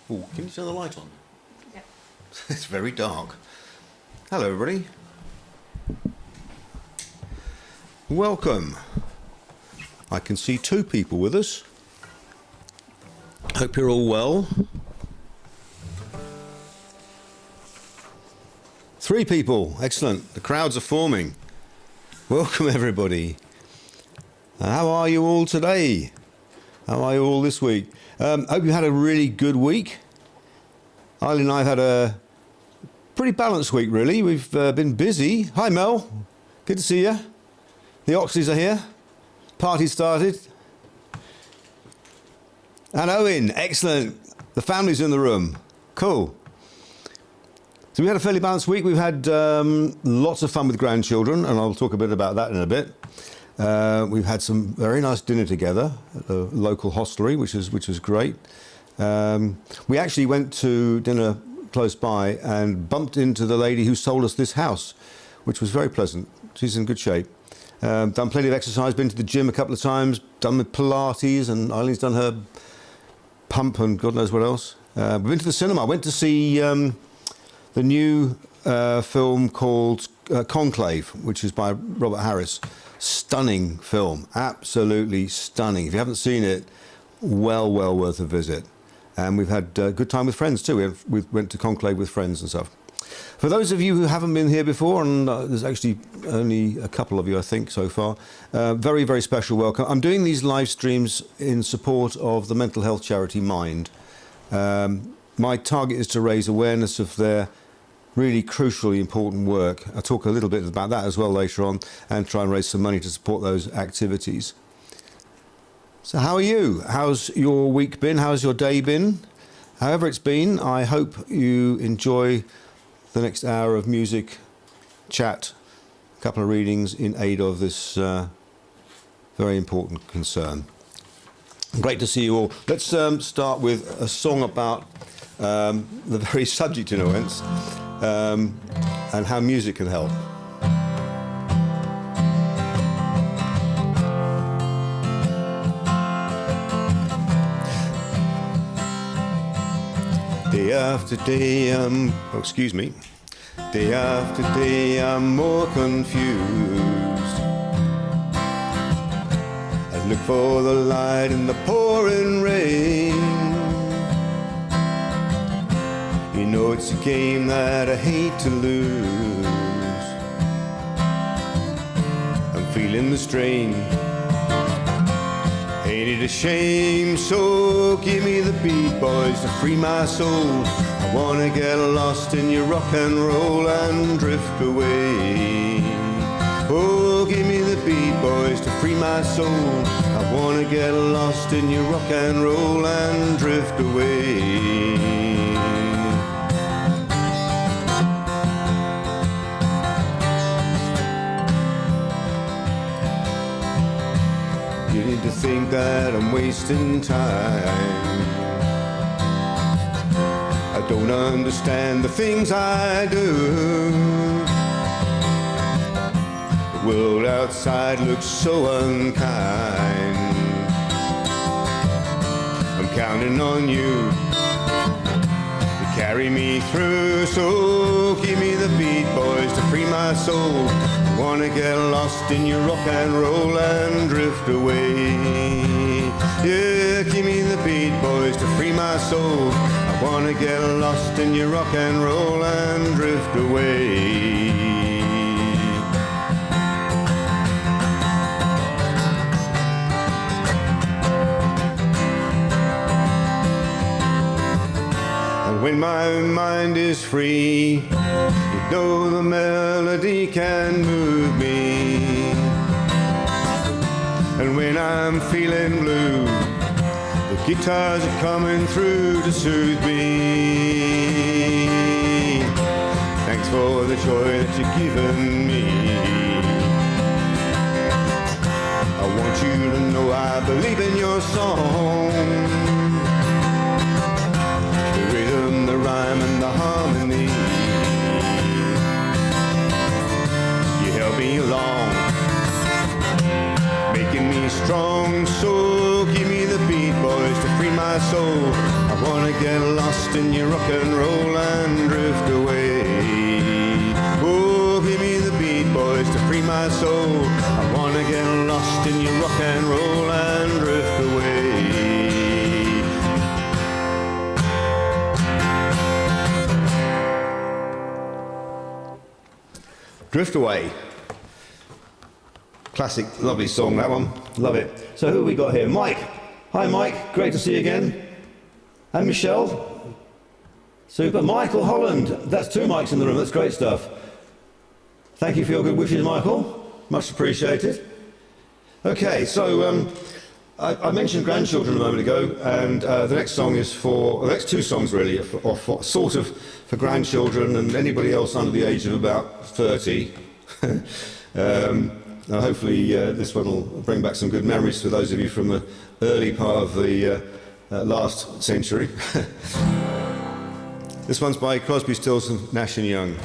Oh, can you turn the light on? Yeah. It's very dark. Hello, everybody. Welcome. I can see two people with us. Hope you're all well. Three people. Excellent. The crowds are forming. Welcome, everybody. How are you all today? How are you all this week? Hope you had a really good week. Eileen and I have had a pretty balanced week, really. We've been busy. Hi, Mel. Good to see you. The Oxleys are here. Party started. And Owen, excellent. The family's in the room. Cool. So we had a fairly balanced week. We've had lots of fun with grandchildren, and I'll talk a bit about that in a bit. We've had some very nice dinner together at the local hostelry, which was great. We actually went to dinner close by and bumped into the lady who sold us this house, which was very pleasant. She's in good shape. Done plenty of exercise, been to the gym a couple of times, done the Pilates, and Eileen's done her pump and God knows what else. We've been to the cinema. I went to see the new film called Conclave, which is by Robert Harris. Stunning film, absolutely stunning. If you haven't seen it, well worth a visit. And we've had a good time with friends too. We went to Conclave with friends and stuff. For those of you who haven't been here before, and there's actually only a couple of you, I think, so far, very special welcome. I'm doing these live streams in support of the mental health charity Mind. My target is to raise awareness of their really crucially important work. I'll talk a little bit about that as well later on and try and raise some money to support those activities. So how are you? How's your week been? How's your day been? However it's been, I hope you enjoy the next hour of music, chat, a couple of readings in aid of this very important concern. Great to see you all. Let's start with a song about the very subject, in a sense, and how music can help. Day after day, day after day, I'm more confused. I look for the light in the pouring rain. You know it's a game that I hate to lose. I'm feeling the strain. Ain't it a shame? So give me the beat, boys, to free my soul. I wanna get lost in your rock and roll and drift away. Oh, give me the beat, boys, to free my soul. I wanna get lost in your rock and roll and drift away. To think that I'm wasting time. I don't understand the things I do. The world outside looks so unkind. I'm counting on you to carry me through. So give me the beat, boys, to free my soul. I wanna get lost in your rock and roll and drift away. Yeah, give me the beat, boys, to free my soul. I wanna get lost in your rock and roll and drift away. And when my mind is free, you know the melody can move me. And when I'm feeling blue, the guitars are coming through to soothe me. Thanks for the joy that you've given me. I want you to know I believe in your song. The rhythm, the rhyme and the harmony. You help me along, making me strong. So give me the beat, boys, to free my soul. I wanna get lost in your rock and roll and drift away. Oh, give me the beat, boys, to free my soul. I wanna get lost in your rock and roll and drift away. Drift Away. Classic, lovely song, that one. Love it. So who have we got here? Mike. Hi, Mike. Great to see you again. And Michelle. Super. Michael Holland. That's two mics in the room. That's great stuff. Thank you for your good wishes, Michael. Much appreciated. Okay, so I mentioned grandchildren a moment ago, and the next song is for, the next two songs really, are for, sort of for grandchildren and anybody else under the age of about 30. Hopefully this one will bring back some good memories for those of you from the early part of the last century. This one's by Crosby, Stills and Nash and Young.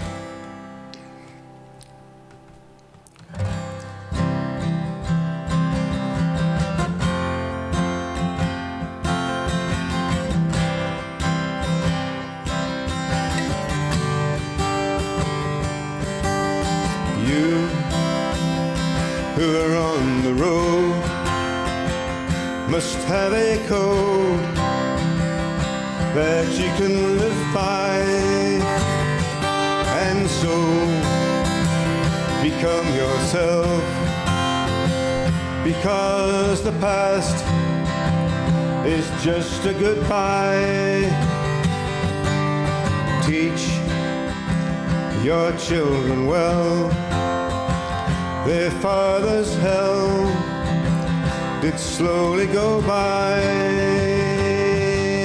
Who are on the road must have a code that you can live by, and so become yourself, because the past is just a goodbye. Teach your children well. Their father's hell did slowly go by,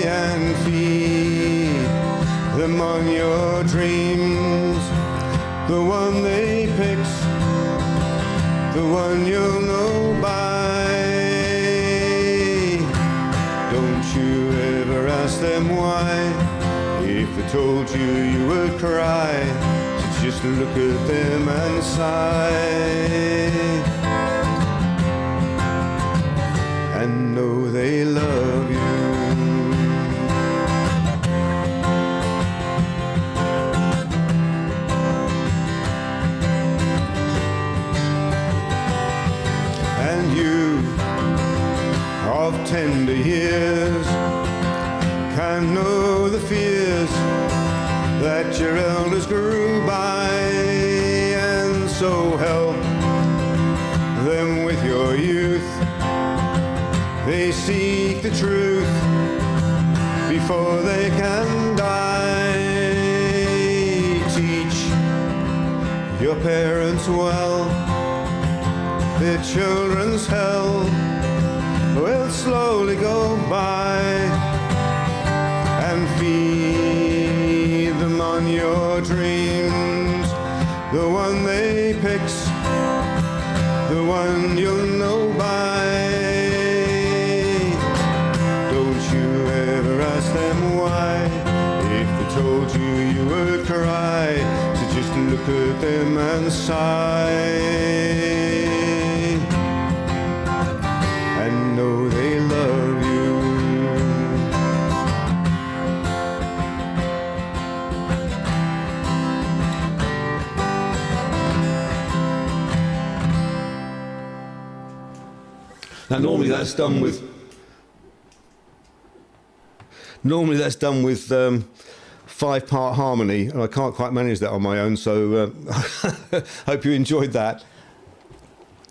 and feed them on your dreams. The one they picked, the one you'll know by. Don't you ever ask them why. If they told you, you would cry. Just look at them and sigh, and know they love you. And you of tender years can know the fears that your elders grew by, and so help them with your youth. They seek the truth before they can die. Teach your parents well. Their children's hell will slowly go by, and feed them on your dreams. The one they picks, the one you'll know by. Don't you ever ask them why. If they told you, you would cry. So just look at them and sigh, and know they love you. Now normally that's done with 5-part harmony, and I can't quite manage that on my own, so hope you enjoyed that.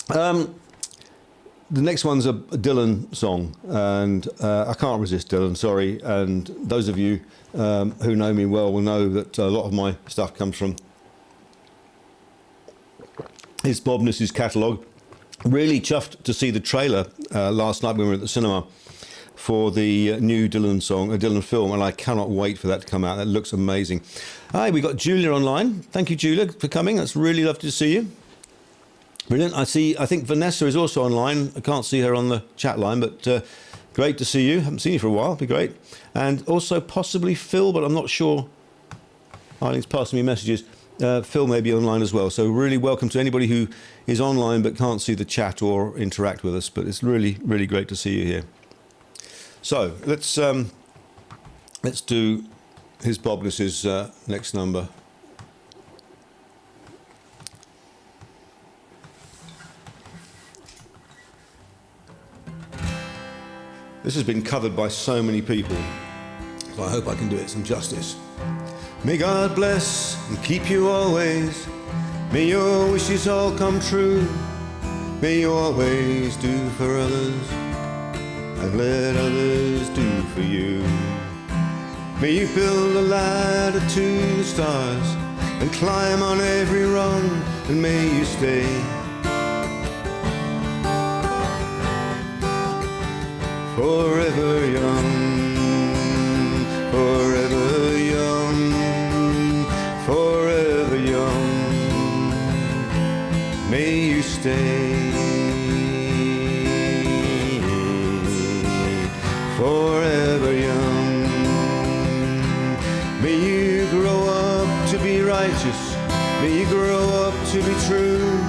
The next one's a Dylan song, and I can't resist Dylan, sorry, and those of you who know me well will know that a lot of my stuff comes from his Bobness's catalogue. Really chuffed to see the trailer last night when we were at the cinema for the new Dylan song, a Dylan film, and I cannot wait for that to come out. That looks amazing. Hi, we got Julia online. Thank you, Julia, for coming. That's really lovely to see you. Brilliant. I think Vanessa is also online. I can't see her on the chat line, but great to see you. Haven't seen you for a while. Be great. And also possibly Phil, but I'm not sure. Eileen's passing me messages. Phil may be online as well. So really welcome to anybody who is online but can't see the chat or interact with us. But it's really, really great to see you here. So let's Let's do His Bobless's next number. This has been covered by so many people, so I hope I can do it some justice. May God bless and keep you always. May your wishes all come true. May you always do for others and let others do for you. May you build a ladder to the stars and climb on every rung, and may you stay forever young, forever young, forever young. May you stay forever young. May you grow up to be righteous. May you grow up to be true.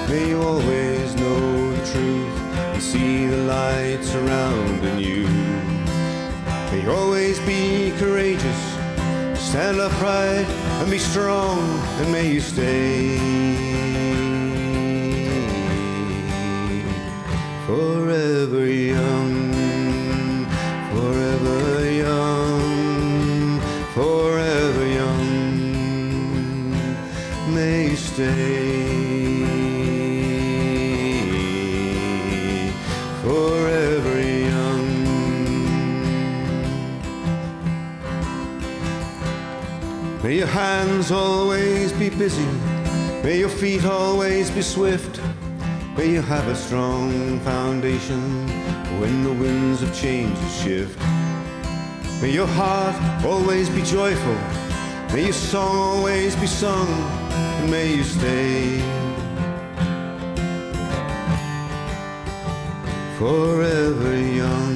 May you always know the truth and see the light surrounding you. May you always be courageous, stand upright and be strong, and may you stay forever young, forever young, forever young. May you stay forever young. May your hands always be busy. May your feet always be swift. May you have a strong foundation when the winds of change shift. May your heart always be joyful. May your song always be sung, and may you stay forever young,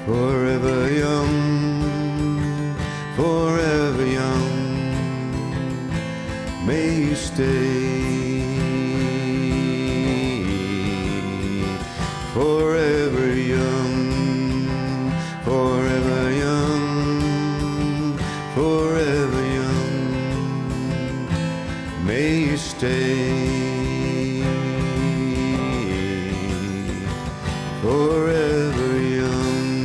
forever young, forever young. May you stay forever young, forever young, forever young. May you stay forever young.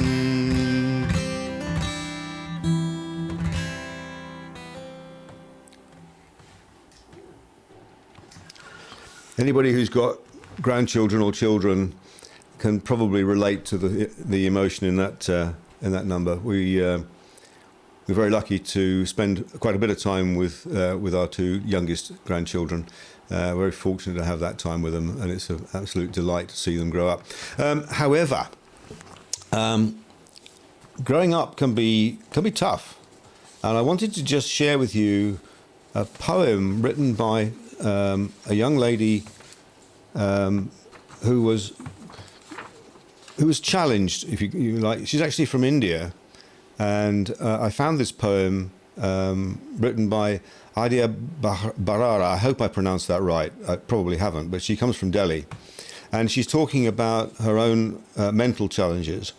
Anybody who's got grandchildren or children can probably relate to the emotion in that number. We're very lucky to spend quite a bit of time with our two youngest grandchildren. Very fortunate to have that time with them, and it's an absolute delight to see them grow up. However, growing up can be tough, and I wanted to just share with you a poem written by a young lady who was challenged, if you like. She's actually from India, and I found this poem written by Adia Barara. I hope I pronounced that right. I probably haven't, but she comes from Delhi, and she's talking about her own mental challenges.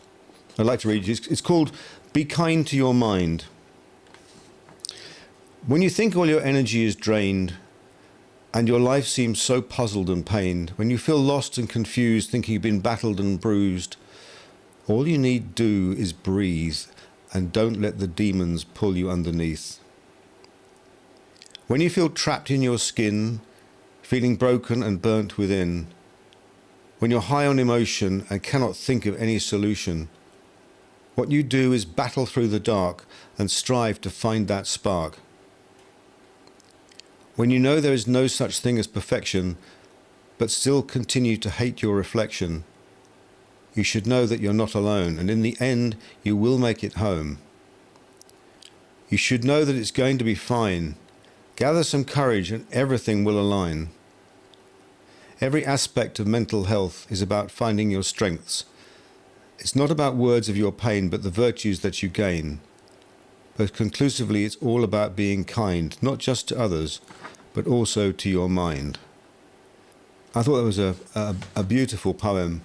I'd like to read it. It's called "Be Kind to Your Mind." When you think all your energy is drained, and your life seems so puzzled and pained, when you feel lost and confused, thinking you've been battled and bruised, all you need do is breathe and don't let the demons pull you underneath. When you feel trapped in your skin, feeling broken and burnt within, when you're high on emotion and cannot think of any solution, what you do is battle through the dark and strive to find that spark. When you know there is no such thing as perfection, but still continue to hate your reflection, you should know that you're not alone, and in the end, you will make it home. You should know that it's going to be fine. Gather some courage and everything will align. Every aspect of mental health is about finding your strengths. It's not about words of your pain, but the virtues that you gain. But conclusively, it's all about being kind, not just to others, but also to your mind. I thought that was a beautiful poem,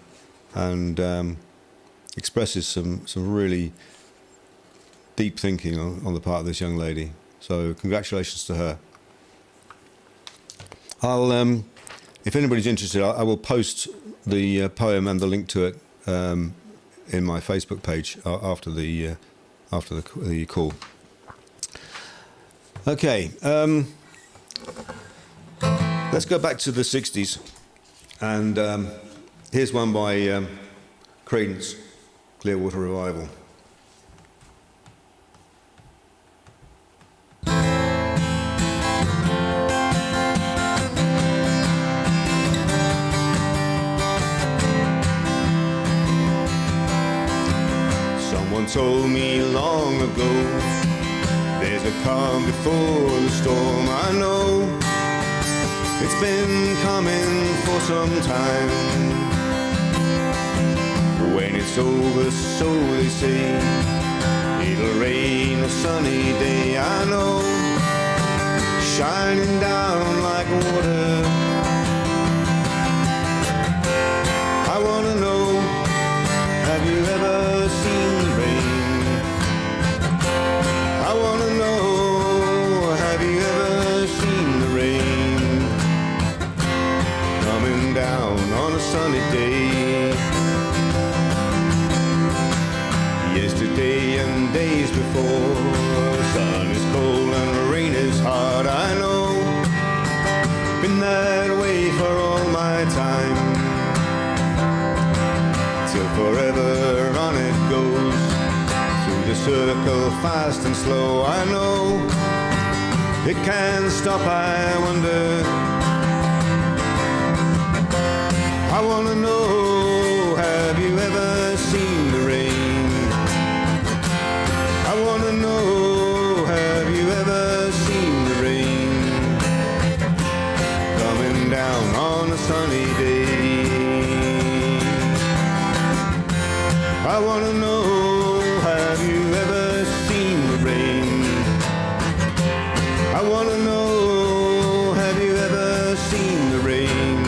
and expresses some really deep thinking on the part of this young lady. So congratulations to her. I'll, if anybody's interested, I will post the poem and the link to it in my Facebook page after the call. Okay, let's go back to the 60s, and here's one by Creedence, Clearwater Revival. Someone told me long ago, there's a calm before the storm. I know it's been coming for some time. When it's over, so they say, it'll rain a sunny day. I know, shining down like water. I wanna know, have you ever seen the rain? I wanna know, have you ever seen the rain coming down on a sunny day? Yesterday and days before, the sun is cold and the rain is hard. I know, been that way for all my time. Till forever on it goes, through the circle fast and slow. I know, it can't stop, I wonder. I wanna know, have you ever seen the rain? I wanna know, have you ever seen the rain coming down on a sunny day? I wanna know, have you ever seen the rain? I wanna know, have you ever seen the rain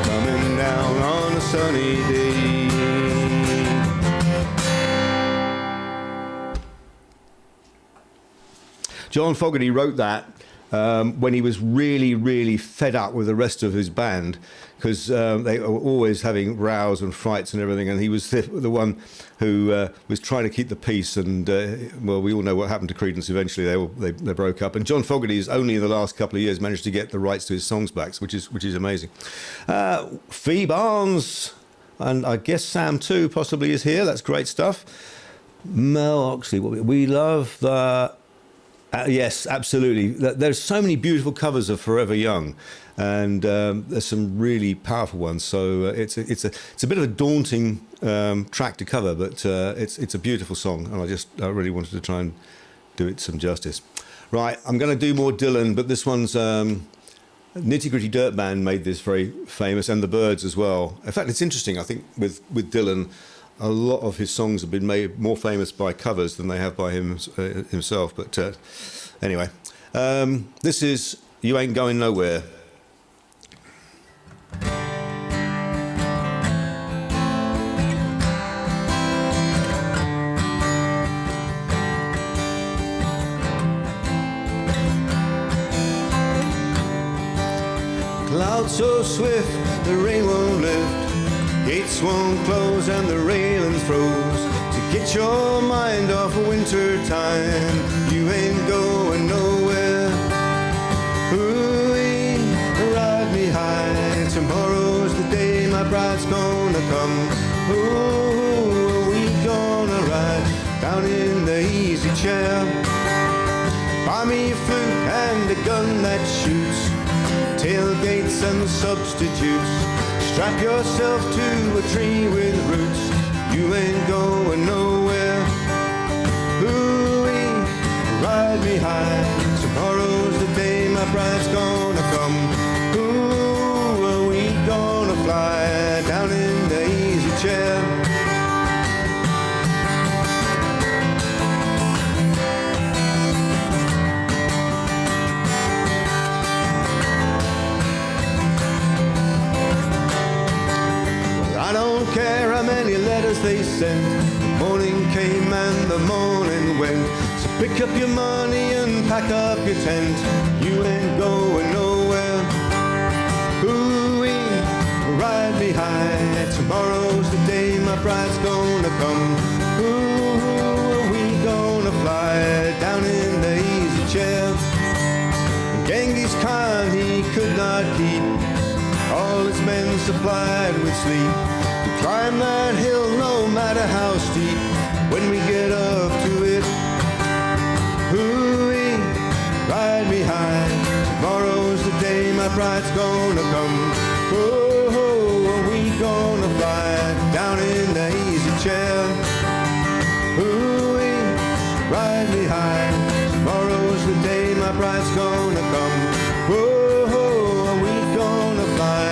coming down on a sunny day? John Fogerty wrote that when he was really fed up with the rest of his band, because they were always having rows and fights and everything, and he was the one who was trying to keep the peace. And well, we all know what happened to Creedence. Eventually, they broke up. And John Fogerty has only in the last couple of years managed to get the rights to his songs back, which is amazing. Fee Barnes, and I guess Sam too possibly is here. That's great stuff. Mel Oxley, we love the. Yes, absolutely. There's so many beautiful covers of Forever Young, and there's some really powerful ones. So it's a bit of a daunting track to cover, but it's a beautiful song, and I really wanted to try and do it some justice. Right, I'm going to do more Dylan, but this one's Nitty Gritty Dirt Band made this very famous, and the Byrds as well. In fact, it's interesting. I think with Dylan, a lot of his songs have been made more famous by covers than they have by himself. But anyway, this is You Ain't Going Nowhere. Clouds so swift, the rain won't lift. Gates won't close and the railings froze. To get your mind off of winter time, you ain't going nowhere. Ooh-wee, ride me high. Tomorrow's the day my bride's gonna come. Ooh, we gonna ride down in the easy chair. Buy me a flute and a gun that shoots, tailgates and substitutes. Strap yourself to a tree with roots. You ain't going nowhere. Ooh-wee, ride me high. Tomorrow's the day my bride's gonna come. Ooh, we gonna fly down in the easy chair. care how many letters they sent. The morning came and the morning went. So pick up your money and pack up your tent. You ain't going nowhere. Ooh-wee, ride me high. Tomorrow's the day my bride's gonna come. Ooh, we gonna fly down in the easy chair. Genghis Khan, he could not keep all his men supplied with sleep. We climb that hill no matter how steep. When we get up to it, hoo-wee, ride me high. Tomorrow's the day my bride's gonna come. Oh, we gonna fly down in the easy chair. Hoo-wee, ride me high. Tomorrow's the day my bride's gonna come. Whoa, we gonna fly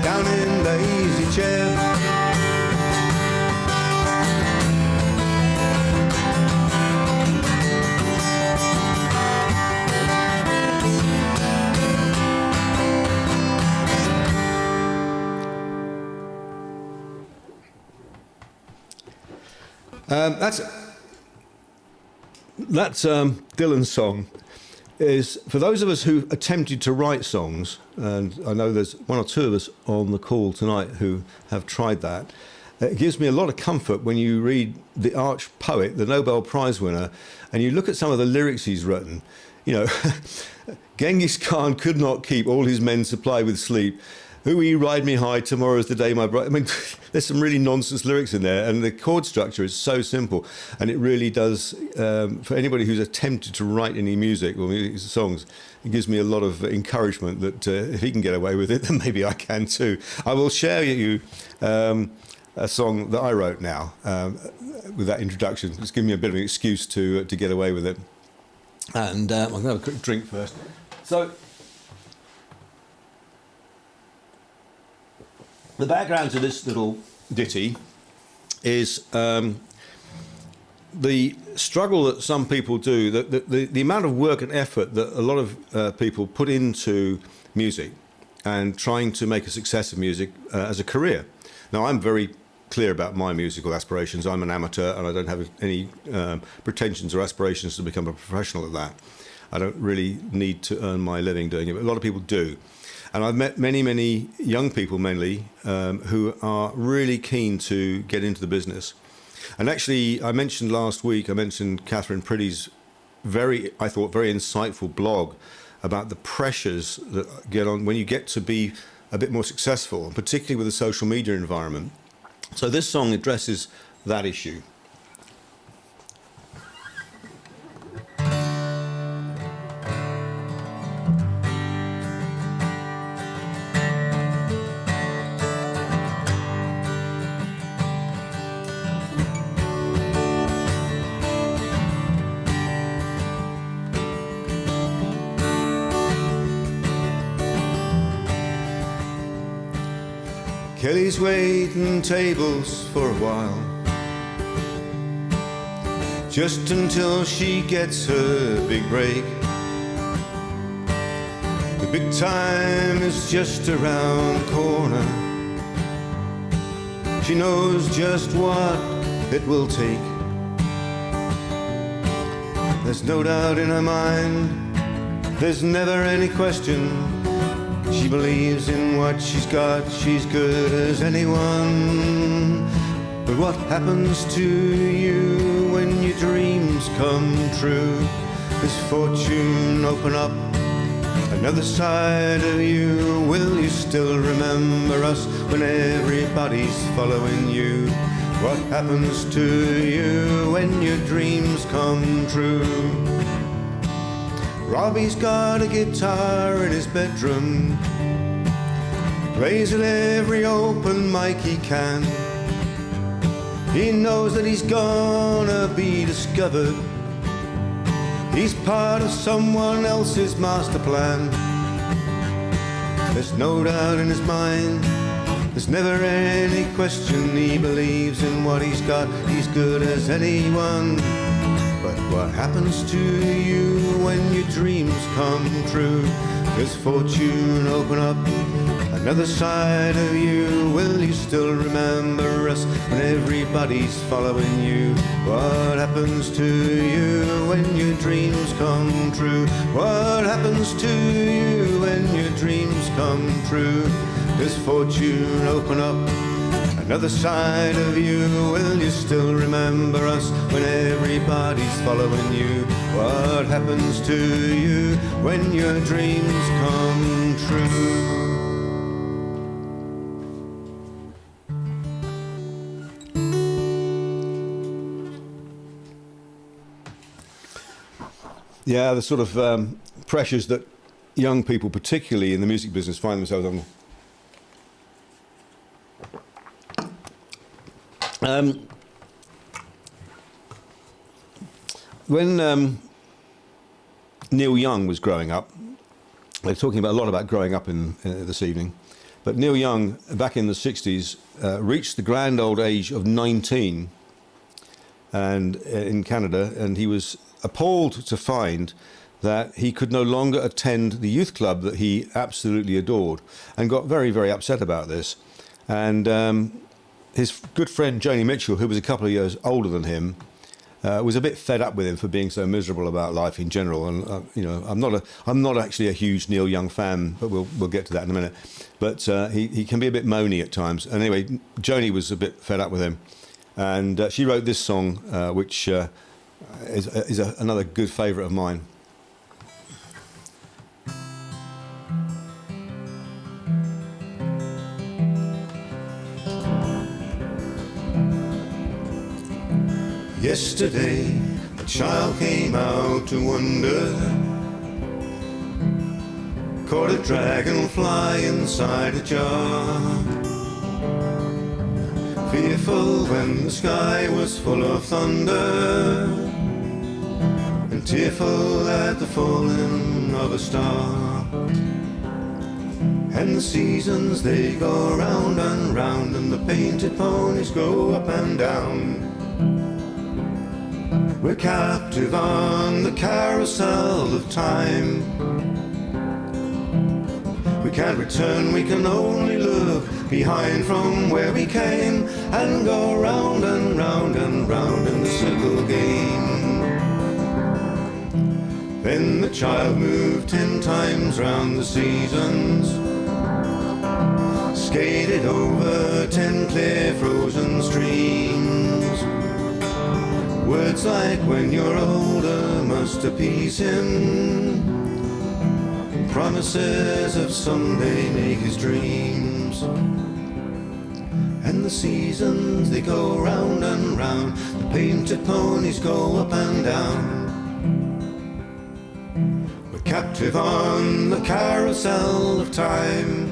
down in the easy chair. That's Dylan's song. Is for those of us who attempted to write songs, and I know there's one or two of us on the call tonight who have tried that. It gives me a lot of comfort when you read the arch poet, the Nobel Prize winner, and you look at some of the lyrics he's written. You know, Genghis Khan could not keep all his men supplied with sleep. Ooh-wee, ride me high, tomorrow's the day my bride. I mean, there's some really nonsense lyrics in there, and the chord structure is so simple, and it really does, for anybody who's attempted to write any music or songs, it gives me a lot of encouragement that if he can get away with it, then maybe I can too. I will share you a song that I wrote now with that introduction. It's given me a bit of an excuse to get away with it. And I'm going to have a quick drink first. So, the background to this little ditty is the struggle that some people do, the amount of work and effort that a lot of people put into music and trying to make a success of music as a career. Now, I'm very clear about my musical aspirations. I'm an amateur and I don't have any pretensions or aspirations to become a professional at that. I don't really need to earn my living doing it, but a lot of people do. And I've met many, many young people, mainly, who are really keen to get into the business. And actually, I mentioned last week, Catherine Priddy's I thought, very insightful blog about the pressures that get on when you get to be a bit more successful, particularly with the social media environment. So this song addresses that issue. Kelly's waiting tables for a while, just until she gets her big break. The big time is just around the corner. She knows just what it will take. There's no doubt in her mind, there's never any question. She believes in what she's got, she's good as anyone. But what happens to you when your dreams come true? Does fortune open up another side of you? Will you still remember us when everybody's following you? What happens to you when your dreams come true? Robbie's got a guitar in his bedroom, plays at every open mic he can. He knows that he's gonna be discovered. He's part of someone else's master plan. There's no doubt in his mind, there's never any question. He believes in what he's got, he's good as anyone. But what happens to you when your dreams come true? Does fortune open up Another side of you, will you still remember us when everybody's following you? What happens to you when your dreams come true? What happens to you when your dreams come true? Does fortune open up another side of you? Will you still remember us when everybody's following you? What happens to you when your dreams come true? Yeah, the sort of pressures that young people, particularly in the music business, find themselves on. When Neil Young was growing up, they're talking a lot about growing up in this evening, but Neil Young, back in the 60s, reached the grand old age of 19 and in Canada, and he was appalled to find that he could no longer attend the youth club that he absolutely adored, and got very, very upset about this. And his good friend Joni Mitchell, who was a couple of years older than him, was a bit fed up with him for being so miserable about life in general. And you know, I'm not actually a huge Neil Young fan, but we'll get to that in a minute. But he can be a bit moany at times. And anyway, Joni was a bit fed up with him, and she wrote this song, which is another good favourite of mine. Yesterday, a child came out to wander, caught a dragonfly inside a jar. Fearful when the sky was full of thunder, and tearful at the falling of a star. And the seasons, they go round and round, and the painted ponies go up and down. We're captive on the carousel of time. We can't return, we can only look behind from where we came, and go round and round and round in the circle game. Then the child moved 10 times round the seasons, skated over 10 clear frozen streams. Words like "when you're older" must appease him, and promises of someday make his dreams. And the seasons, they go round and round, the painted ponies go up and down. We're captive on the carousel of time.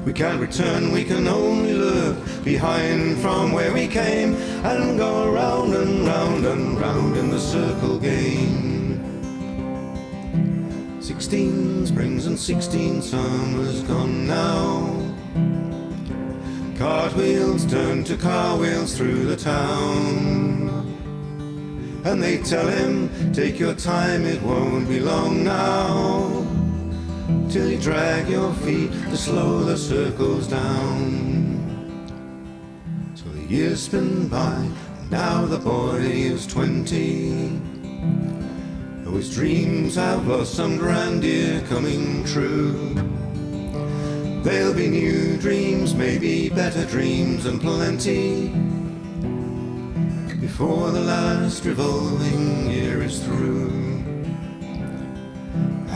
We can't return, we can only look behind from where we came, and go round and round and round in the circle game. 16 springs and 16 summers gone now. Cartwheels turn to car wheels through the town, and they tell him, take your time, it won't be long now, till you drag your feet to slow the circles down. So the years spin by, and now the boy is 20. Though his dreams have lost some grandeur coming true, there'll be new dreams, maybe better dreams and plenty, before the last revolving year is through.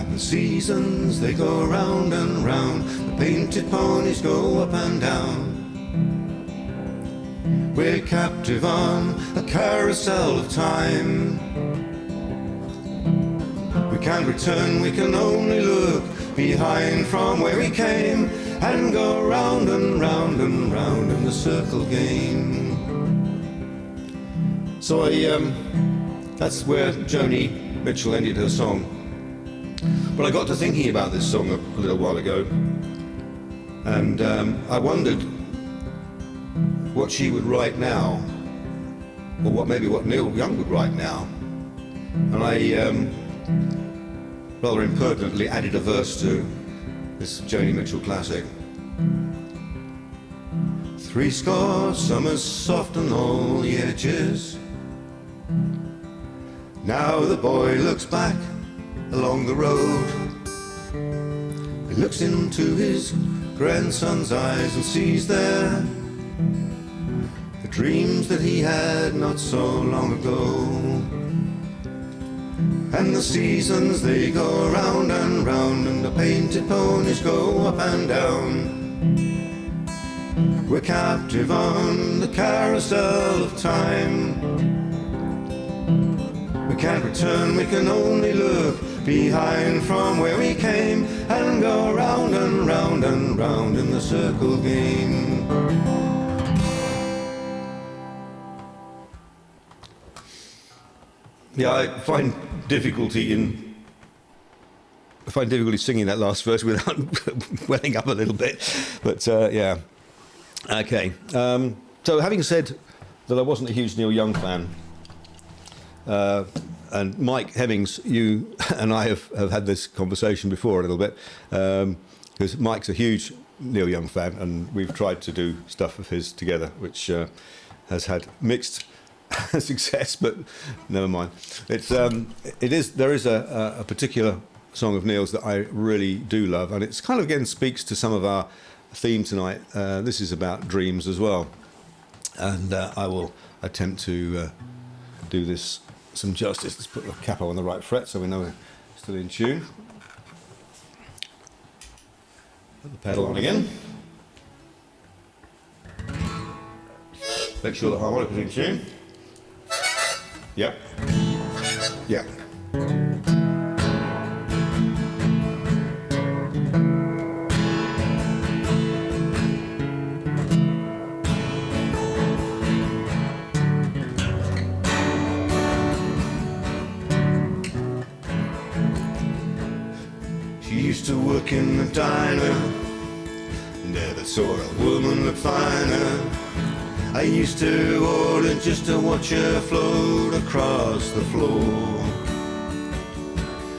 The seasons, they go round and round, the painted ponies go up and down. We're captive on a carousel of time. We can't return, we can only look behind from where we came, and go round and round and round in the circle game. So that's where Joni Mitchell ended her song. But I got to thinking about this song a little while ago, and I wondered what she would write now, or what Neil Young would write now. And I rather impertinently added a verse to this Joni Mitchell classic. 60 summers soften all the edges. Now the boy looks back along the road. He looks into his grandson's eyes and sees there the dreams that he had not so long ago. And the seasons, they go round and round, and the painted ponies go up and down. We're captive on the carousel of time. We can't return, we can only look behind from where we came, and go round and round and round in the circle game. Yeah, I find difficulty singing that last verse without welling up a little bit, but yeah. Okay, so having said that I wasn't a huge Neil Young fan, and Mike Hemmings, you and I have had this conversation before a little bit, because Mike's a huge Neil Young fan, and we've tried to do stuff of his together, which has had mixed success, but never mind. There is a particular song of Neil's that I really do love, and it's kind of again speaks to some of our theme tonight. This is about dreams as well, and I will attempt to do this some justice. Let's put the capo on the right fret so we know we're still in tune. Put the pedal on again. Make sure the harmonica is in tune. Yep. Yep. She used to work in the diner. Never saw a woman look finer. I used to order just to watch her float across the floor.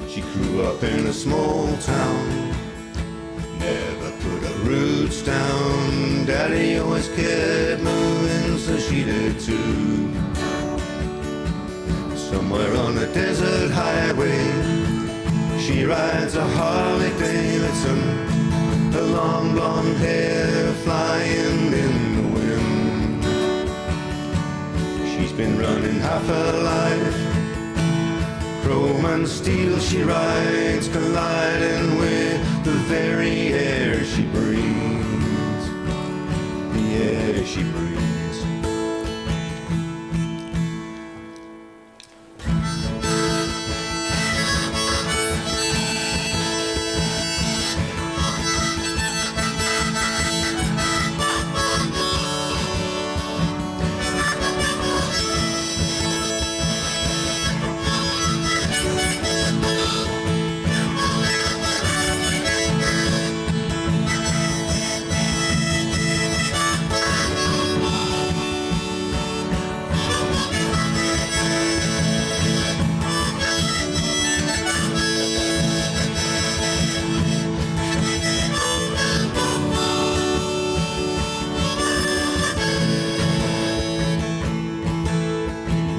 She grew up in a small town, never put her roots down. Daddy always kept moving, so she did too. Somewhere on a desert highway, she rides a Harley Davidson, her long blonde hair flying in the wind. She's been running half her life, chrome and steel she rides, colliding with the very air she breathes, the air she breathes.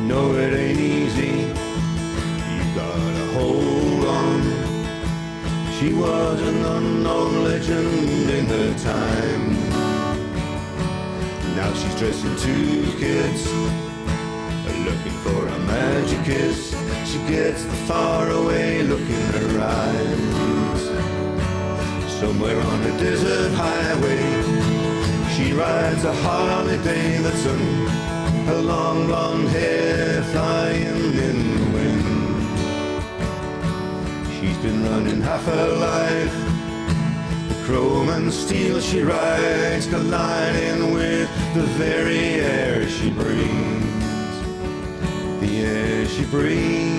No, it ain't easy, you gotta hold on. She was an unknown legend in her time. Now she's dressing two kids, looking for a magic kiss. She gets the faraway look in her eyes. Somewhere on a desert highway, she rides a Harley Davidson, her long blonde hair flying in the wind. She's been running half her life, the chrome and steel she rides, colliding with the very air she breathes, the air she breathes.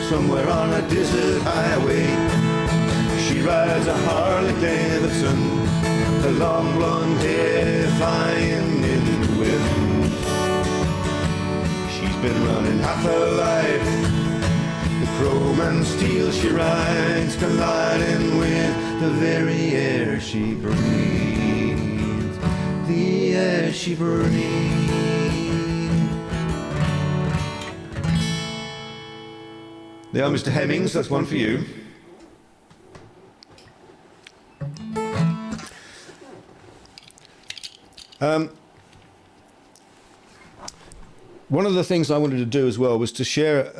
Somewhere on a desert highway, she rides a Harley Davidson, her long blonde hair flying in the wind. She's been running half her life, the chrome and steel she rides, colliding with the very air she breathes, the air she breathes. There are Mr. Hemmings, that's one for you. One of the things I wanted to do as well was to share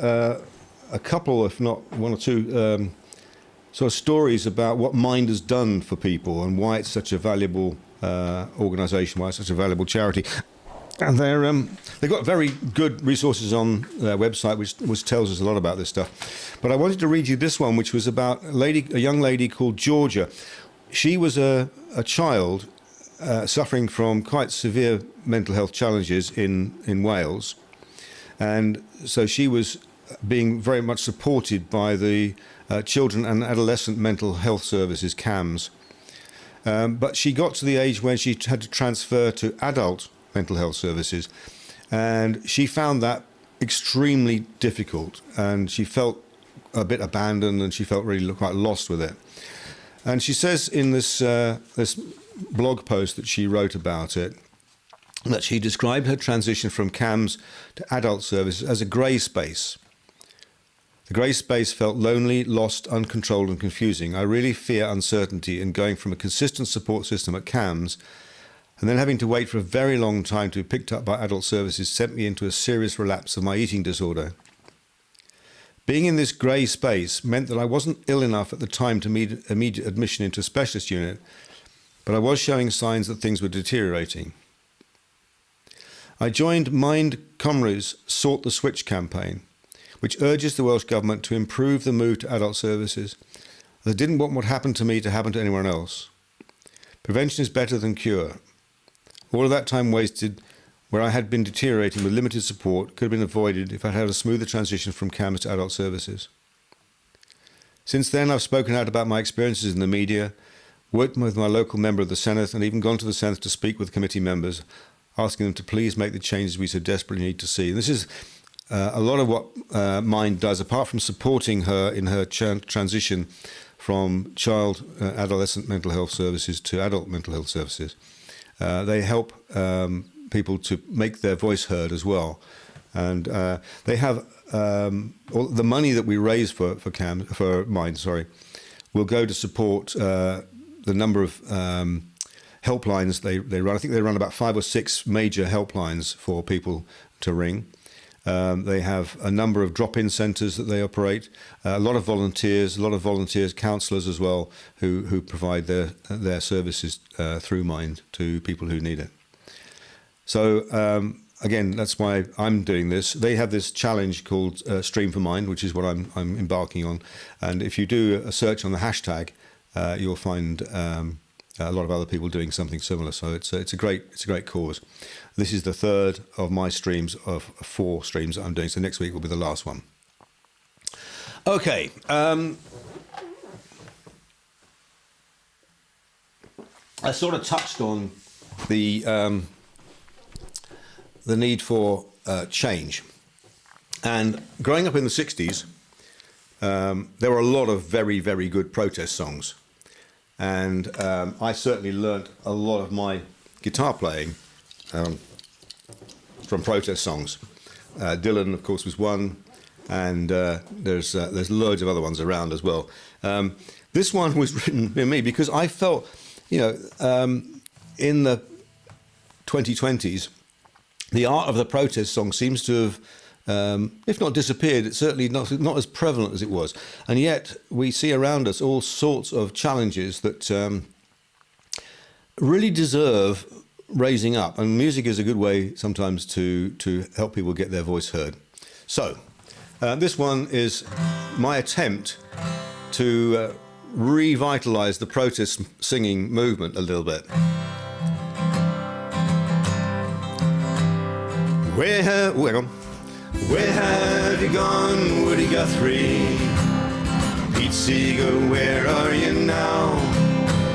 a couple, if not one or two, sort of stories about what Mind has done for people and why it's such a valuable organisation, why it's such a valuable charity. And they've got very good resources on their website, which tells us a lot about this stuff. But I wanted to read you this one, which was about a young lady called Georgia. She was a child suffering from quite severe mental health challenges in Wales. And so she was being very much supported by the Children and Adolescent Mental Health Services, CAMS. But she got to the age when she had to transfer to adult mental health services, and she found that extremely difficult, and she felt a bit abandoned, and she felt really quite lost with it. And she says in this blog post that she wrote about it, that she described her transition from CAMS to adult services as a grey space. The grey space felt lonely, lost, uncontrolled and confusing. I really fear uncertainty, and going from a consistent support system at CAMS and then having to wait for a very long time to be picked up by adult services sent me into a serious relapse of my eating disorder. Being in this grey space meant that I wasn't ill enough at the time to need immediate admission into a specialist unit, but I was showing signs that things were deteriorating. I joined Mind Cymru's Sort the Switch campaign, which urges the Welsh Government to improve the move to adult services. I didn't want what happened to me to happen to anyone else. Prevention is better than cure. All of that time wasted where I had been deteriorating with limited support could have been avoided if I'd had a smoother transition from CAMS to adult services. Since then, I've spoken out about my experiences in the media, worked with my local member of the Senate, and even gone to the Senate to speak with committee members, asking them to please make the changes we so desperately need to see. And this is a lot of what Mind does, apart from supporting her in her transition from child adolescent mental health services to adult mental health services. They help people to make their voice heard as well. And they have all the money that we raise for Mind, will go to support the number of helplines they run. I think they run about 5 or 6 major helplines for people to ring. They have a number of drop-in centres that they operate, a lot of volunteers, counsellors as well, who provide their services through Mind to people who need it. So again, that's why I'm doing this. They have this challenge called Streamformind, which is what I'm embarking on. And if you do a search on the hashtag, you'll find a lot of other people doing something similar. So it's a great cause. This is the third of my streams of 4 streams that I'm doing. So next week will be the last one. Okay. I sort of touched on the need for change. And growing up in the 60s, there were a lot of very, very good protest songs. And I certainly learnt a lot of my guitar playing from protest songs. Dylan, of course, was one, and there's loads of other ones around as well. This one was written by me because I felt, in the 2020s, the art of the protest song seems to have, if not disappeared, it's certainly not as prevalent as it was. And yet we see around us all sorts of challenges that really deserve raising up. And music is a good way sometimes to help people get their voice heard. So this one is my attempt to revitalise the protest singing movement a little bit. Where have you gone, Woody Guthrie? Pete Seeger, where are you now?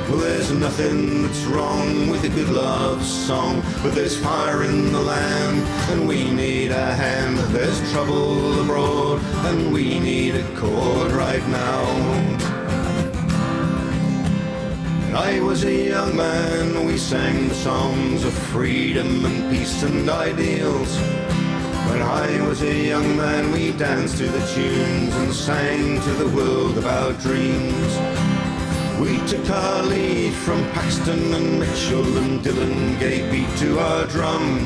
Well, there's nothing that's wrong with a good love song, but there's fire in the land, and we need a hand. There's trouble abroad, and we need a chord right now. When I was a young man, we sang the songs of freedom and peace and ideals. When I was a young man, we danced to the tunes and sang to the world about dreams. We took our lead from Paxton and Mitchell, and Dylan gave beat to our drum.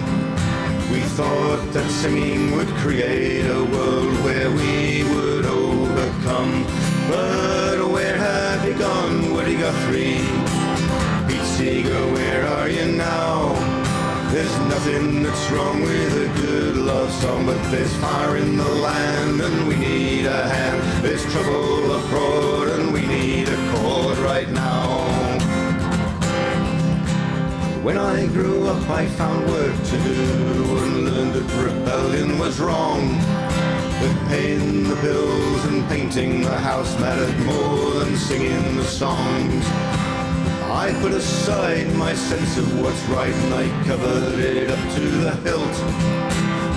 We thought that singing would create a world where we would overcome. But where have you gone, Woody Guthrie? Pete Seeger, where are you now? There's nothing that's wrong with a good love song, but there's fire in the land, and we need a hand. There's trouble abroad, and we need a chord right now. When I grew up, I found work to do and learned that rebellion was wrong. That paying the bills and painting the house mattered more than singing the songs. I put aside my sense of what's right, and I covered it up to the hilt.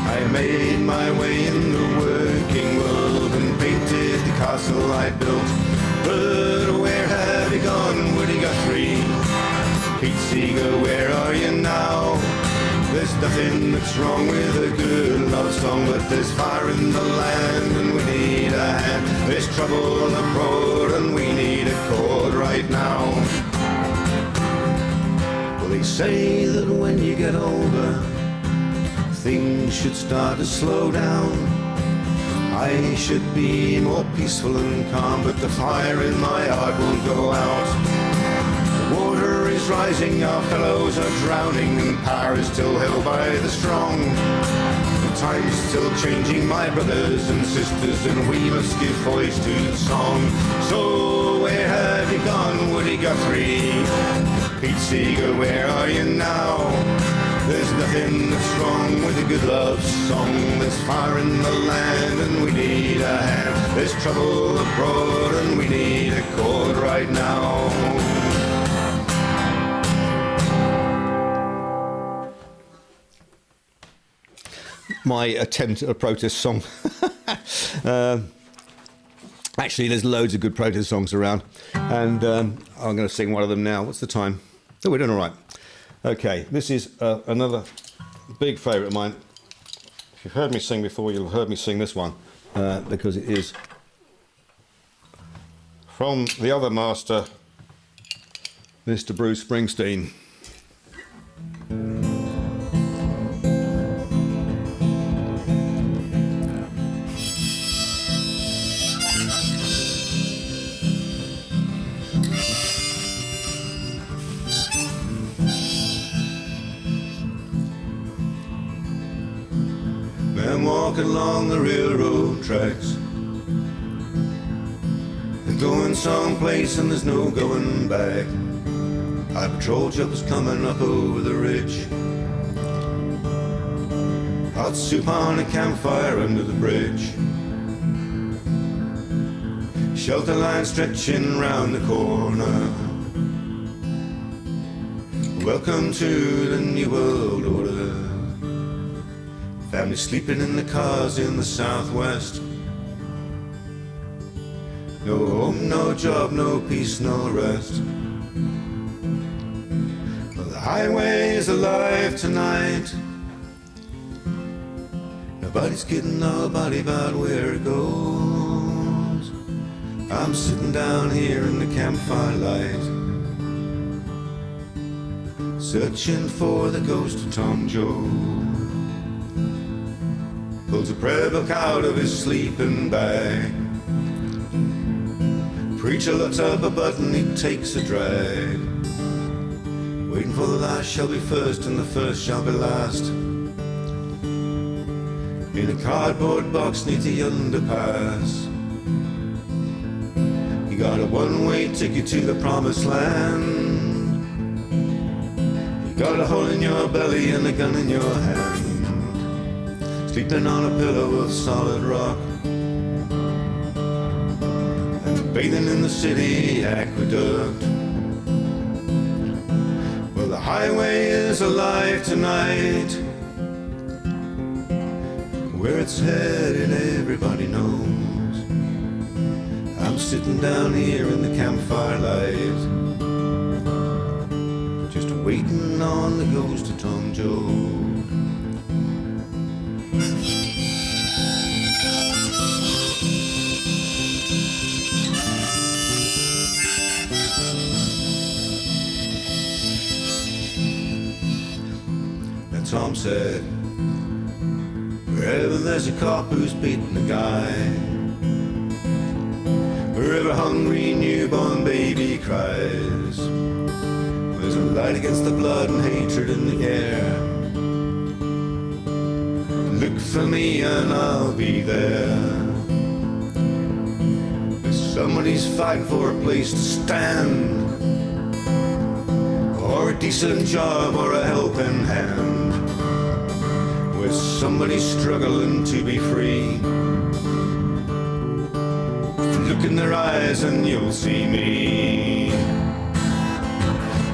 I made my way in the working world and painted the castle I built. But where have you gone, Woody Guthrie? Pete Seeger, where are you now? There's nothing that's wrong with a good love song, but there's fire in the land, and we need a hand. There's trouble abroad, and we need a chord right now. They say that when you get older, things should start to slow down. I should be more peaceful and calm, but the fire in my heart won't go out. The water is rising, our fellows are drowning, and power is still held by the strong. The time's still changing, my brothers and sisters, and we must give voice to the song. So where have you gone, Woody Guthrie? Pete Seeger, where are you now? There's nothing that's wrong with a good love song. There's fire in the land, and we need a hand. There's trouble abroad, and we need a chord right now. My attempt at a protest song. Actually, there's loads of good protest songs around, and I'm going to sing one of them now. What's the time? Oh, we're doing all right. Okay, this is another big favourite of mine. If you've heard me sing before, you'll have heard me sing this one, because it is from the other master, Mr. Bruce Springsteen. Man walking along the railroad tracks, they're going someplace and there's no going back. Our patrol ship was coming up over the ridge. Hot soup on a campfire under the bridge. Shelter line stretching round the corner. Welcome to the New World Order. Family sleeping in the cars in the Southwest. No home, no job, no peace, no rest. Well, the highway is alive tonight. Nobody's kidding nobody about where it goes. I'm sitting down here in the campfire light, searching for the ghost of Tom Joad. Pulls a prayer book out of his sleeping bag. Preacher looks up a button, he takes a drag. Waiting for the last shall be first, and the first shall be last. In a cardboard box neath the underpass. You got a one-way ticket to the promised land. You got a hole in your belly and a gun in your hand. Sleeping on a pillow of solid rock. And bathing in the city aqueduct. Well, the highway is alive tonight. Where it's headed, everybody knows. I'm sitting down here in the campfire light, just waiting on the ghost of Tom Joad. Now Tom said, wherever there's a cop who's beaten a guy, wherever a hungry newborn baby cries, there's a light against the blood and hatred in the air. Look for me and I'll be there. If somebody's fighting for a place to stand, or a decent job or a helping hand, where somebody's struggling to be free, look in their eyes and you'll see me.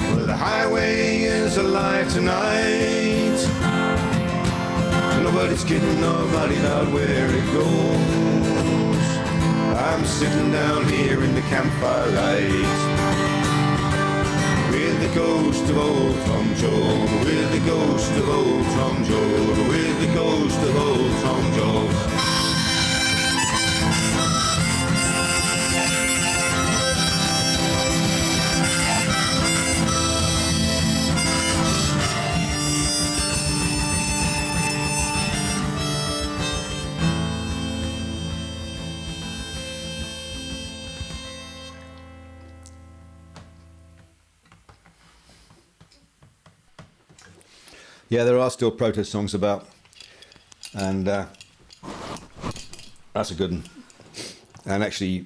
Well, the highway is alive tonight. Nobody's kidding nobody about where it goes. I'm sitting down here in the campfire light, with the ghost of old Tom Joad, with the ghost of old Tom Joad, with the ghost of old Tom Joad. Yeah, there are still protest songs about, and that's a good one. And actually,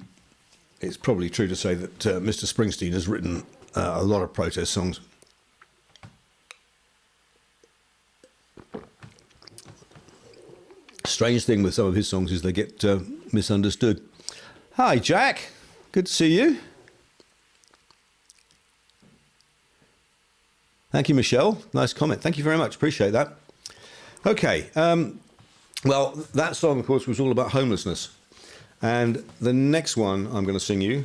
it's probably true to say that Mr. Springsteen has written a lot of protest songs. Strange thing with some of his songs is they get misunderstood. Hi, Jack. Good to see you. Thank you, Michelle. Nice comment. Thank you very much. Appreciate that. Okay. Well, that song, of course, was all about homelessness. And the next one I'm going to sing you,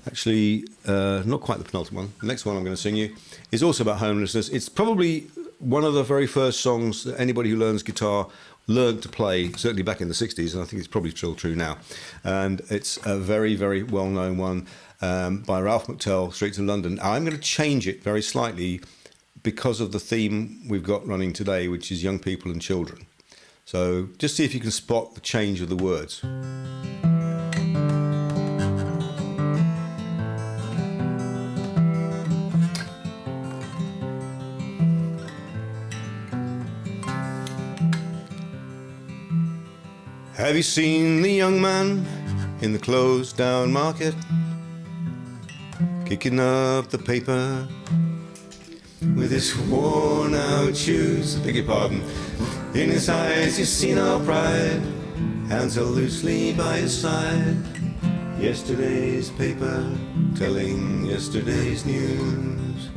actually, not quite the penultimate one, the next one I'm going to sing you is also about homelessness. It's probably one of the very first songs that anybody who learns guitar learned to play, certainly back in the 60s, and I think it's probably still true now. And it's a very, very well-known one. By Ralph McTell, Streets of London. I'm going to change it very slightly because of the theme we've got running today, which is young people and children. So just see if you can spot the change of the words. Have you seen the young man in the closed down market, kicking up the paper with his worn out shoes? Beg your pardon. In his eyes you see no pride, hands held loosely by his side. Yesterday's paper telling yesterday's news.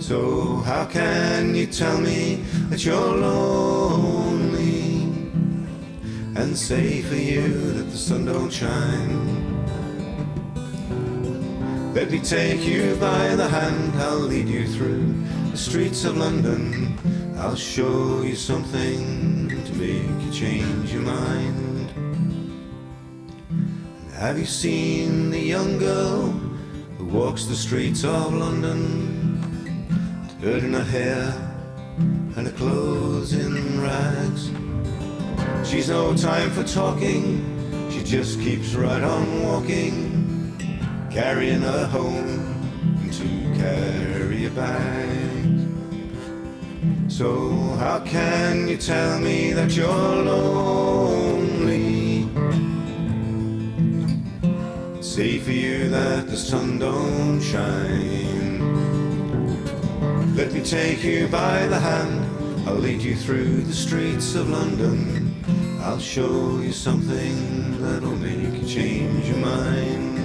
So how can you tell me that you're lonely and say for you that the sun don't shine? Let me take you by the hand, I'll lead you through the streets of London. I'll show you something to make you change your mind. And have you seen the young girl who walks the streets of London, dirt in her hair and her clothes in rags? She's no time for talking, she just keeps right on walking, carrying her home to carry a bag. So how can you tell me that you're lonely? Say for you that the sun don't shine. Let me take you by the hand, I'll lead you through the streets of London. I'll show you something that'll make you change your mind.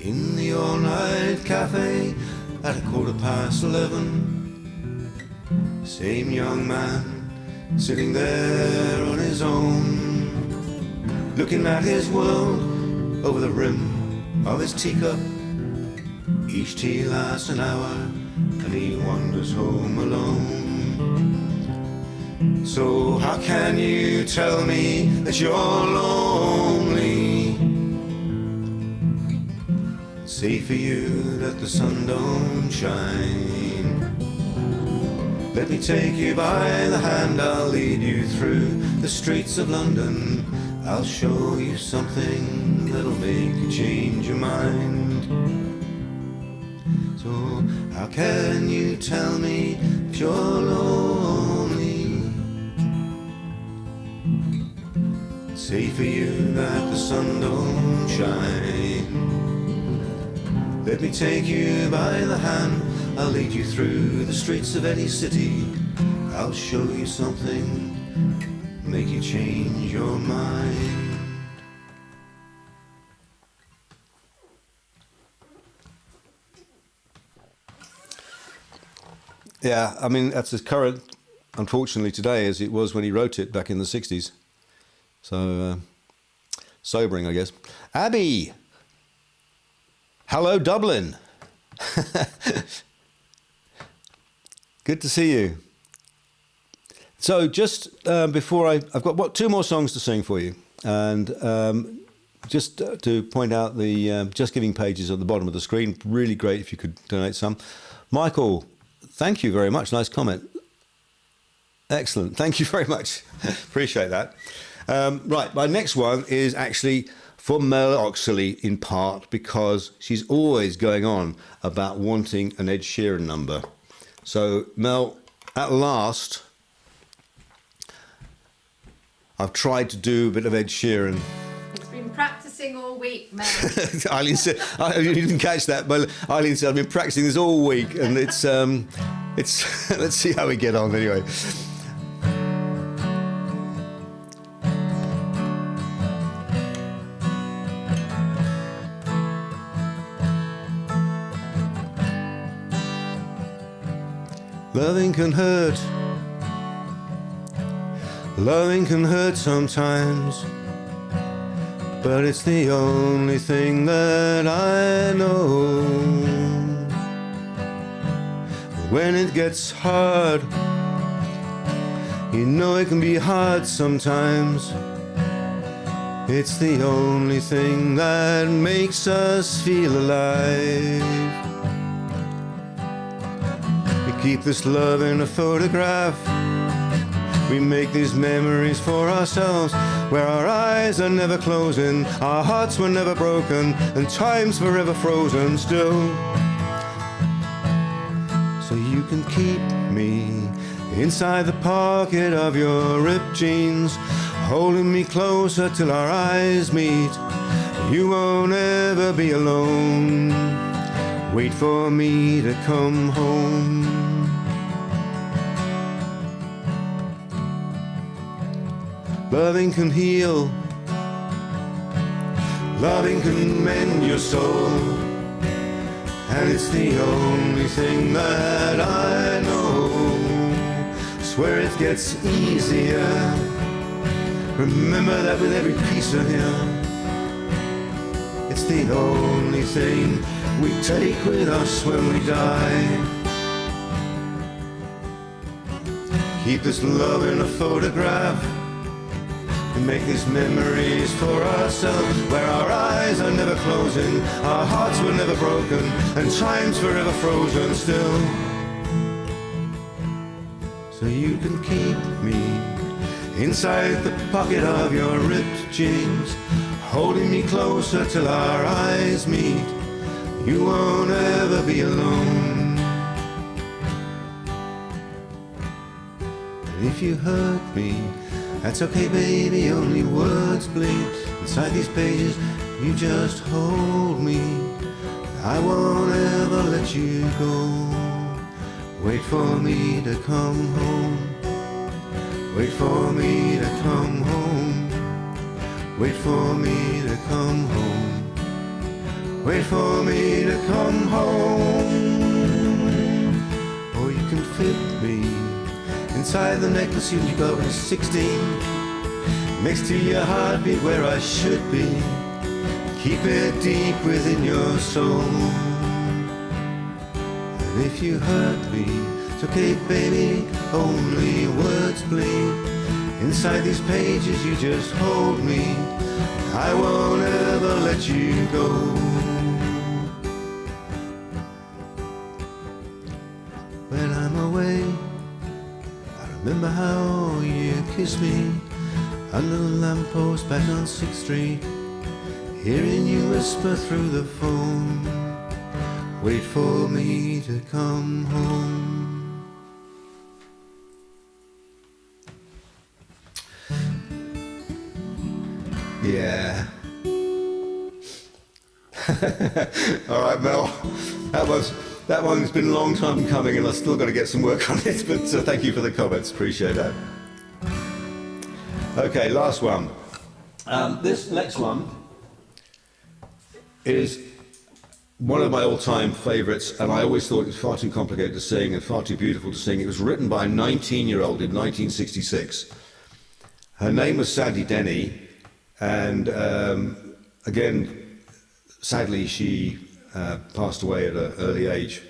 In the all-night cafe at 11:15, same young man sitting there on his own, looking at his world over the rim of his teacup. Each tea lasts an hour and he wanders home alone. So how can you tell me that you're lonely? Say for you that the sun don't shine. Let me take you by the hand, I'll lead you through the streets of London. I'll show you something that'll make you change your mind. So how can you tell me that you're lonely? Say for you that the sun don't shine. Let me take you by the hand, I'll lead you through the streets of any city. I'll show you something, make you change your mind. Yeah, I mean, that's as current, unfortunately, today as it was when he wrote it back in the 60s. So, sobering, I guess. Abby! Hello, Dublin! Good to see you. So just before I've got two more songs to sing for you, and just to point out the Just Giving pages at the bottom of the screen. Really great if you could donate some. Michael, thank you very much. Nice comment. Excellent. Thank you very much. Appreciate that. Right, my next one is actually for Mel Oxley, in part because she's always going on about wanting an Ed Sheeran number. So, Mel, at last, I've tried to do a bit of Ed Sheeran. He's been practicing all week, Mel. Eileen said, you didn't catch that, but Eileen said, I've been practicing this all week, and it's let's see how we get on anyway. Loving can hurt. Loving can hurt sometimes, but it's the only thing that I know. When it gets hard, you know it can be hard sometimes. It's the only thing that makes us feel alive. Keep this love in a photograph. We make these memories for ourselves, where our eyes are never closing, our hearts were never broken, and time's forever frozen still. So you can keep me inside the pocket of your ripped jeans, holding me closer till our eyes meet. You won't ever be alone. Wait for me to come home. Loving can heal. Loving can mend your soul. And it's the only thing that I know. Swear it gets easier. Remember that with every piece of him. It's the only thing we take with us when we die. Keep this love in a photograph. We make these memories for ourselves, where our eyes are never closing, our hearts were never broken, and time's forever frozen still. So you can keep me inside the pocket of your ripped jeans, holding me closer till our eyes meet. You won't ever be alone. And if you hurt me, that's okay, baby, only words bleed. Inside these pages, you just hold me. I won't ever let you go. Wait for me to come home. Wait for me to come home. Wait for me to come home. Wait for me to come home. Or you can fit me inside the necklace you got when you're 16. Next to your heartbeat where I should be. Keep it deep within your soul. And if you hurt me, it's okay baby, only words bleed. Inside these pages you just hold me. I won't ever let you go. When I'm away, I remember how you kissed me under the lamppost back on 6th Street, hearing you whisper through the phone, wait for me to come home. Yeah. All right, Mel. That one's been a long time coming, and I've still got to get some work on it. But thank you for the comments. Appreciate that. Okay, last one. This next one is one of my all-time favourites, and I always thought it was far too complicated to sing and far too beautiful to sing. It was written by a 19-year-old in 1966. Her name was Sandy Denny, and again, sadly, she passed away at an early age.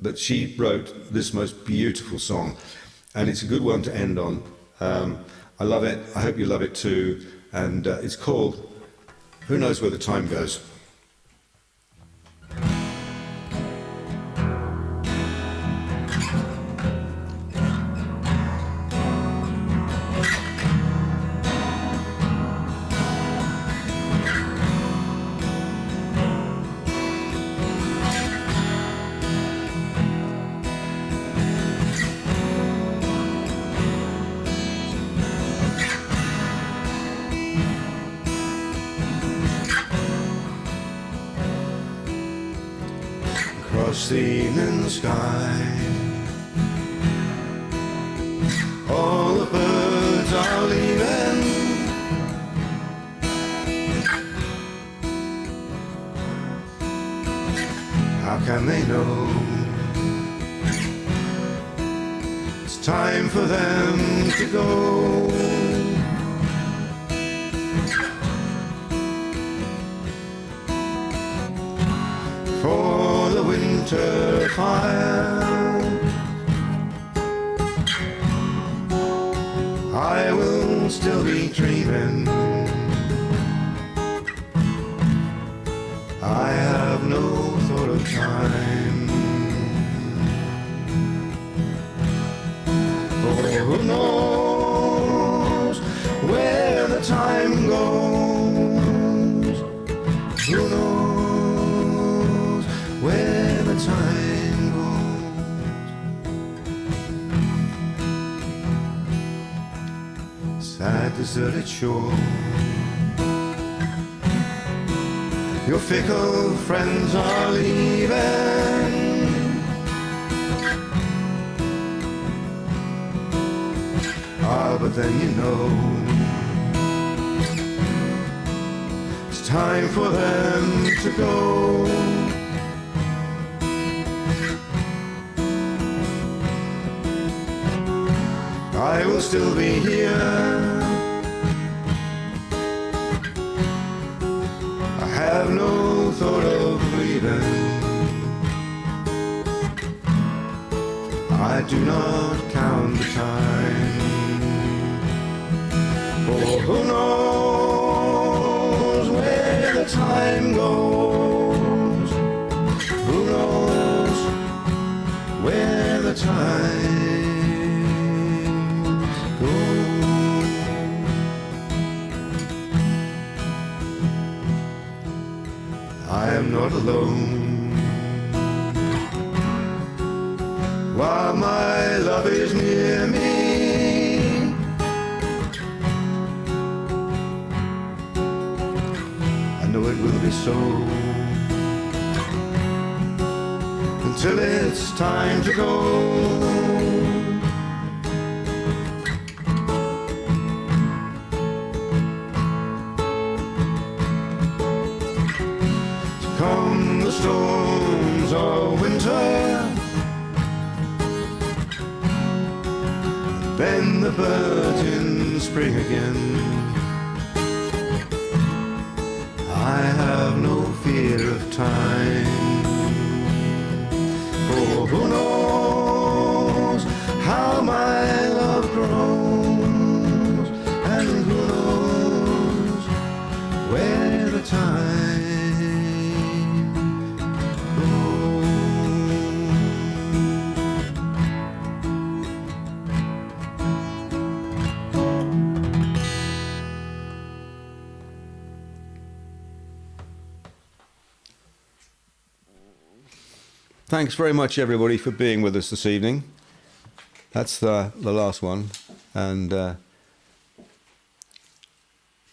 But she wrote this most beautiful song, and it's a good one to end on. I love it. I hope you love it too. And it's called "Who Knows Where the Time Goes." Across the evening sky, all the birds are leaving. How can they know it's time for them to go? For the winter fire, I will still be dreaming. I have no thought of time. For who knows where the time goes? Who knows where the time goes? Sad deserted shore, your fickle friends are leaving. Ah, but then you know it's time for them to go. I will still be here. I have no thought of leaving. I do not count the time. For who knows where the time goes? Who knows where the time goes? I am not alone. While my love is near me, know it will be so. Until it's time to go. Come the storms of winter, then the birds in spring again. I have no fear of time, for who knows how my love grows, and who knows where the time Thanks very much, everybody, for being with us this evening. That's the last one. And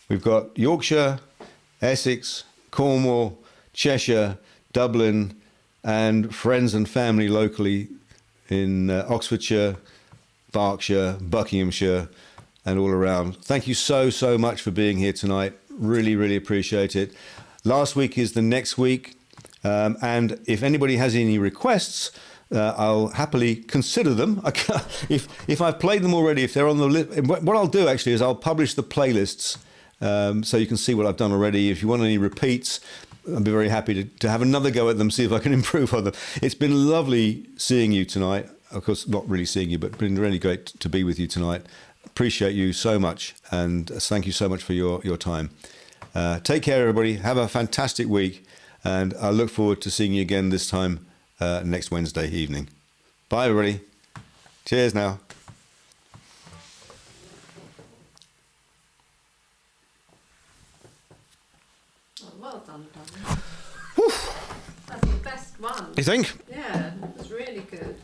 we've got Yorkshire, Essex, Cornwall, Cheshire, Dublin, and friends and family locally in Oxfordshire, Berkshire, Buckinghamshire, and all around. Thank you so, so much for being here tonight. Really, really appreciate it. Last week is the next week. And if anybody has any requests, I'll happily consider them. If I've played them already, if they're on the list, what I'll do actually is I'll publish the playlists so you can see what I've done already. If you want any repeats, I'll be very happy to have another go at them, see if I can improve on them. It's been lovely seeing you tonight. Of course, not really seeing you, but it's been really great to be with you tonight. Appreciate you so much, and thank you so much for your time. Take care, everybody. Have a fantastic week. And I look forward to seeing you again this time next Wednesday evening. Bye, everybody. Cheers now. Oh, well done, Donny. That's the best one. You think? Yeah, it was really good.